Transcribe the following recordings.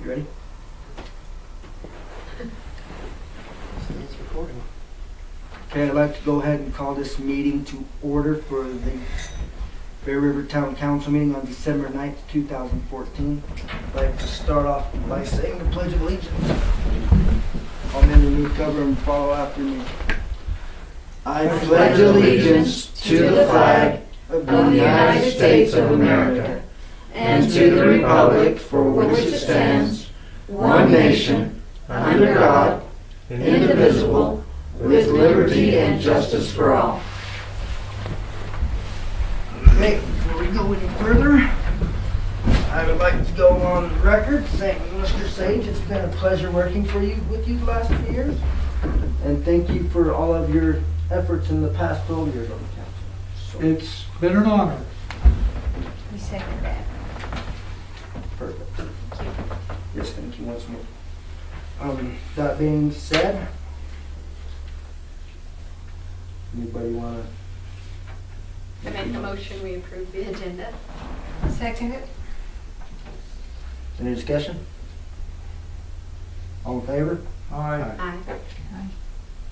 You ready? It's recording. Okay, I'd like to go ahead and call this meeting to order for the Bear River Town Council meeting on December 9th, 2014. I'd like to start off by saying the Pledge of Allegiance. I'll men and me cover and follow after me. I pledge allegiance to the flag of the United States of America and to the republic for which it stands, one nation, under God, indivisible, with liberty and justice for all. Okay, before we go any further, I would like to go on record saying, Mr. Sage, it's been a pleasure working with you the last few years, and thank you for all of your efforts in the past 12 years on the council. So, It's been an honor. We second that. perfect. Yes, thank you once more. That being said, anybody want I make a motion, we approve the agenda. Second it? any discussion? All in favor? Aye. Aye.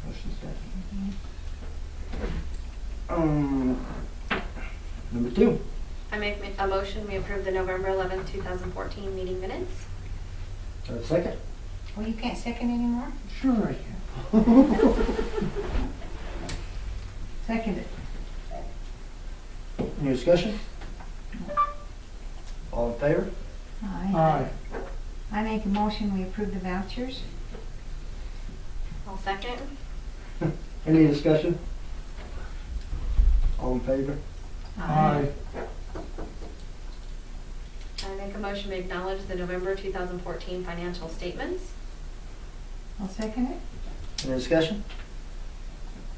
Motion's carried. Number 2. I make a motion, we approve the November 11th, 2014 meeting minutes. Second? Well, you can't second anymore? Sure I can. Second it. Any discussion? All in favor? Aye. I make a motion, we approve the vouchers. I'll second. Any discussion? All in favor? Aye. I make a motion, we acknowledge the November 2014 financial statements. I'll second it. Any discussion?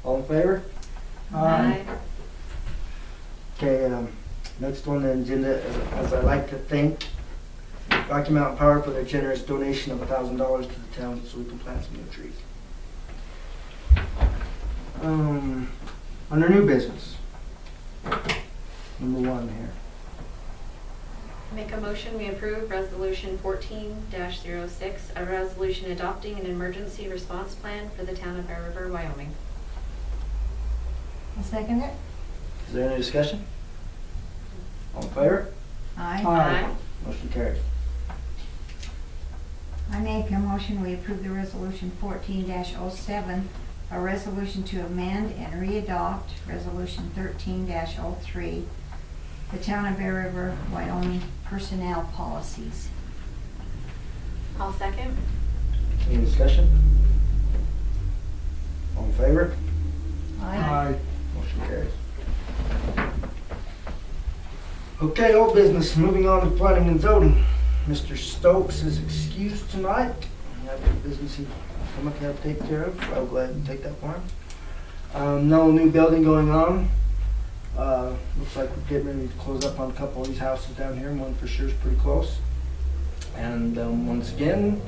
All in favor? Aye. Okay, next on the agenda, as I like to thank Rocky Mountain Power for their generous donation of $1,000 to the town so we can plant some new trees. Under new business, number 1 here. Make a motion, we approve resolution 14-06, a resolution adopting an emergency response plan for the town of Bear River, Wyoming. I'll second it. Is there any discussion? All in favor? Aye. Aye. Motion carries. I make a motion, we approve the resolution 14-07, a resolution to amend and re-adopt resolution 13-03, the town of Bear River, Wyoming personnel policies. I'll second. Any discussion? All in favor? Aye. Motion carries. Okay, old business. Moving on to planning and zoning. Mr. Stokes is excused tonight. I have business he come up here to take care of. I'll go ahead and take that for him. No new building going on. Looks like we're getting ready to close up on a couple of these houses down here. One for sure is pretty close. And once again,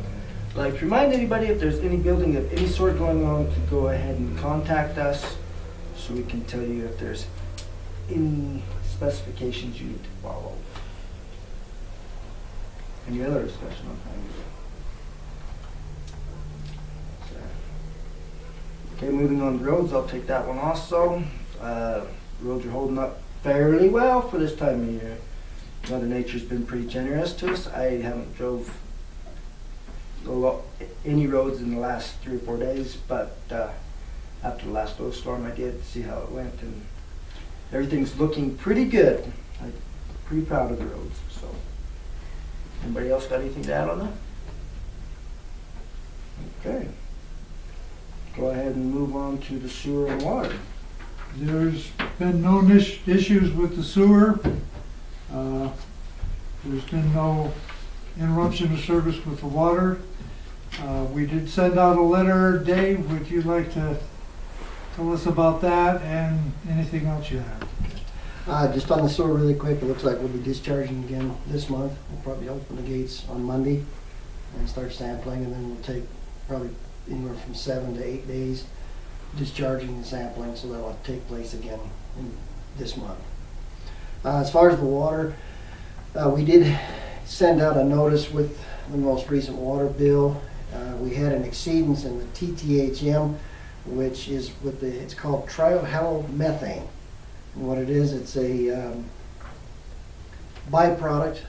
I'd like to remind anybody if there's any building of any sort going on to go ahead and contact us so we can tell you if there's any specifications you need to follow. Any other discussion on planning and zoning? Okay, moving on to roads, I'll take that one also. Roads are holding up fairly well for this time of year. Mother Nature's been pretty generous to us. I haven't drove any roads in the last 3 or 4 days, but after the last snowstorm I did see how it went, and everything's looking pretty good. I'm pretty proud of the roads. So, anybody else got anything to add on that? Okay. Go ahead and move on to the sewer and water. There's been no issues with the sewer. There's been no interruption of service with the water. We did send out a letter. Dave, would you like to tell us about that and anything else you have? Just on the sewer really quick, it looks like we'll be discharging again this month. We'll probably open the gates on Monday and start sampling, and then we'll take probably anywhere from 7 to 8 days discharging and sampling, so that'll take place again in this month. As far as the water, we did send out a notice with the most recent water bill. We had an exceedance in the TTHM, which is it's called triohalomethane. And what it is, it's a byproduct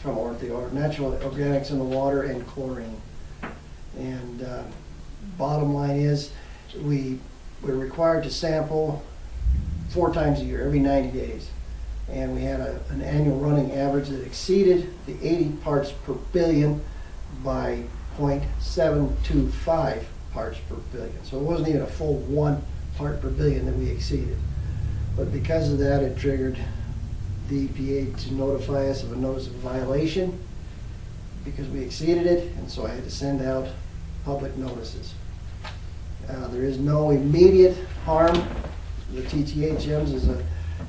from the natural organics in the water and chlorine. And bottom line is, we're required to sample 4 times a year, every 90 days. And we had an annual running average that exceeded the 80 parts per billion by 0.725 parts per billion. So it wasn't even a full 1 part per billion that we exceeded. But because of that, it triggered the EPA to notify us of a notice of violation because we exceeded it, and so I had to send out public notices. There is no immediate harm. The TTHMs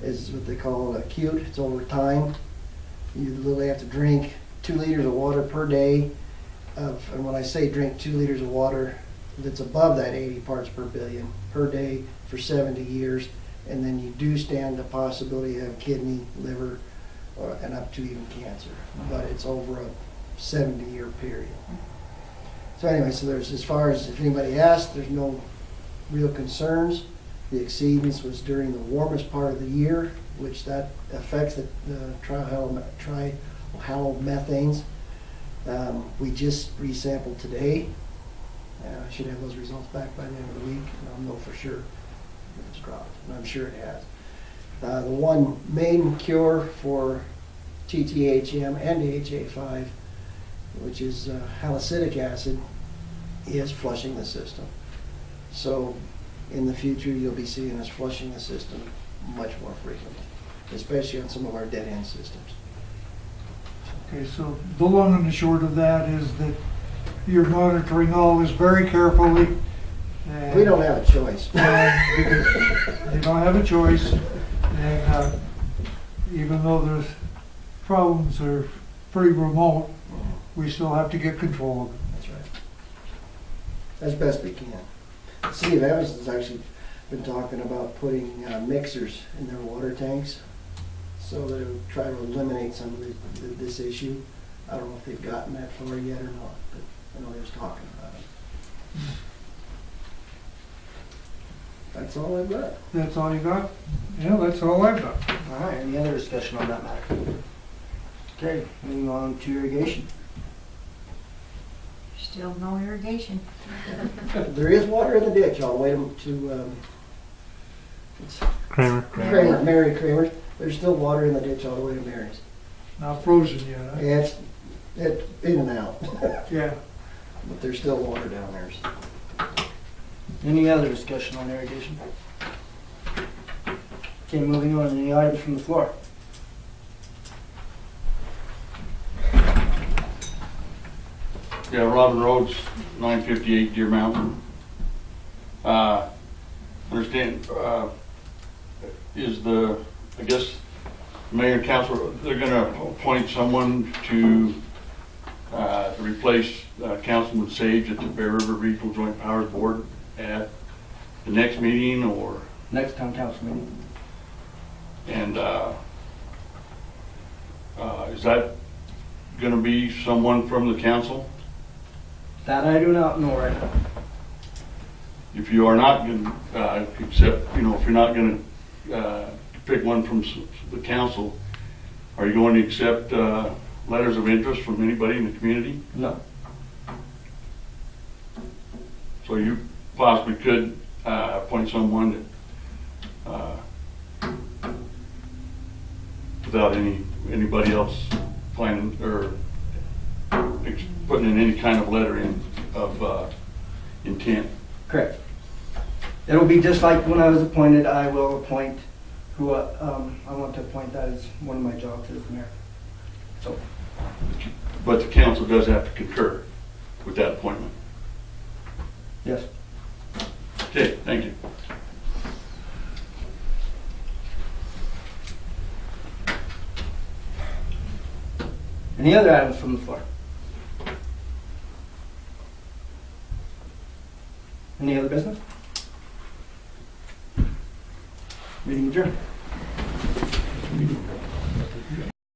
is what they call acute. It's over time. You literally have to drink 2 liters of water per day. And when I say drink 2 liters of water, that's above that 80 parts per billion per day for 70 years. And then you do stand the possibility of kidney, liver, and up to even cancer. But it's over a 70-year period. So anyway, so there's, as far as if anybody asked, there's no real concerns. The exceedance was during the warmest part of the year, which that affects the trihalomethanes. We just resampled today. I should have those results back by the end of the week, and I'll know for sure if it's dropped, and I'm sure it has. The one main cure for TTHM and HA5, which is halicydic acid, is flushing the system. So in the future, you'll be seeing us flushing the system much more frequently, especially on some of our dead-end systems. Okay, so the long and the short of that is that you're monitoring all this very carefully. And We don't have a choice. because you don't have a choice, and even though the problems are pretty remote, we still have to get control of it. That's right. As best we can. The City of Evanston's actually been talking about putting mixers in their water tanks so that it would try to eliminate some of this issue. I don't know if they've gotten that far yet or not, but I know they was talking about it. That's all I've got. That's all you got? Yeah, that's all I've got. All right, any other discussion on that matter? Okay, moving on to irrigation. Still no irrigation. There is water in the ditch all the way to it's Kramer. Mary Kramer's. There's still water in the ditch all the way to Mary's. Not frozen yet, huh? Yeah, it's in and out, Yeah. but there's still water down there. So. Any other discussion on irrigation? Okay, moving on, any items from the floor? Yeah, Robin Rhodes, 958 Deer Mountain. Understand, I guess, mayor and council, they're gonna appoint someone to replace Councilman Sage at the Bear River Regional Joint Powers Board at the next meeting, or, Next town council meeting. and is that gonna be someone from the council? That I do not know right now. If you are not going to accept, if you're not going to pick one from the council, are you going to accept letters of interest from anybody in the community? No. So you possibly could appoint someone that, without anybody else planning or putting in any kind of letter of intent. Correct. It'll be just like when I was appointed, I will appoint who I want to appoint. That is one of my jobs as mayor. So, But the council does have to concur with that appointment. yes. Okay, thank you. Any other items from the floor? Any other business? Meeting adjourned.